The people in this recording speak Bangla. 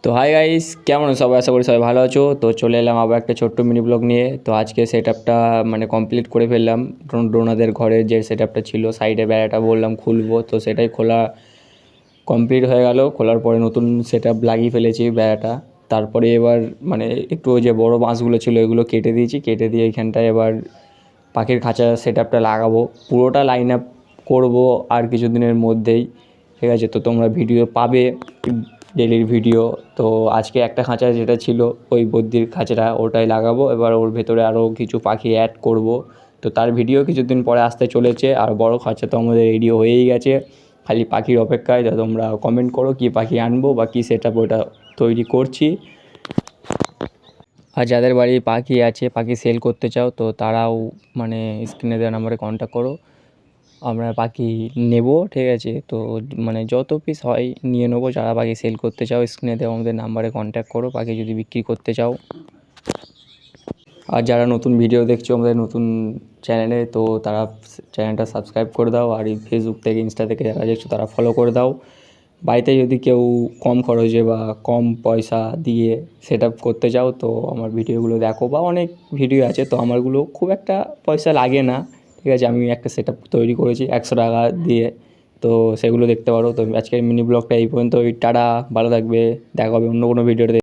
তো হাই গাইস, কেমন আছো সবাই? আশা করি সবাই ভালো আছো। তো চলে এলাম আবার একটা ছোট্ট মিনি ব্লগ নিয়ে। তো আজকে সেট আপটা মানে কমপ্লিট করে ফেললাম। ড্রোনাদের ঘরের যে সেট আপটা ছিল, সাইডে বেড়াটা বললাম খুলবো, তো সেটাই খোলা কমপ্লিট হয়ে গেল। খোলার পরে নতুন সেট আপ লাগিয়ে ফেলেছি বেড়াটা। তারপরে এবার মানে একটু ওই যে বড় বাঁশগুলো ছিল এগুলো কেটে দিয়েছি, কেটে দিয়ে এইখানটায় এবার পাখির খাঁচা সেট আপটা লাগাবো। পুরোটা লাইন আপ করবো আর কিছুদিনের মধ্যেই, ঠিক আছে? তো তোমরা ভিডিও পাবে, ডেলির ভিডিও। তো আজকে একটা খাঁচা যেটা ছিল ওই বদ্যির খাঁচাটা ওটাই লাগাবো। এবার ওর ভেতরে আরও কিছু পাখি অ্যাড করব, তো তার ভিডিও কিছুদিন পরে আসতে চলেছে। আর বড় খাঁচা তো আমাদের রেডি হয়েই গেছে, খালি পাখির অপেক্ষায়। তো তোমরা কমেন্ট করো কী পাখি আনবো বা কী সেট আপ ওটা তৈরি করছি। আর যাদের বাড়ি পাখি আছে, পাখি সেল করতে চাও, তো তারাও মানে স্ক্রিনে দেওয়া নাম্বারে কন্ট্যাক্ট করো, আমরা পাখি নেব, ঠিক আছে? তো মানে যত পিস হয় নিয়ে নেবো। যারা পাখি সেল করতে চাও স্ক্রিনে দেওয়া আমাদের নাম্বারে কন্ট্যাক্ট করো, পাখি যদি বিক্রি করতে চাও। আর যারা নতুন ভিডিও দেখছো আমাদের নতুন চ্যানেলে, তো তারা চ্যানেলটা সাবস্ক্রাইব করে দাও। আর এই ফেসবুক থেকে ইনস্টা থেকে যারা দেখছো তারা ফলো করে দাও। বাড়িতে যদি কেউ কম খরচে বা কম পয়সা দিয়ে সেট আপ করতে চাও, তো আমার ভিডিওগুলো দেখো। বা অনেক ভিডিও আছে, তো আমারগুলো খুব একটা পয়সা লাগে না, ঠিক আছে? আমি একটা সেট আপ তৈরি করেছি 100 টাকা দিয়ে, তো সেগুলো দেখতে পারো। তো আজকের মিনি ব্লগটা এই পর্যন্ত। টাটা, ভালো থাকবে, দেখা হবে অন্য কোনো ভিডিওতে।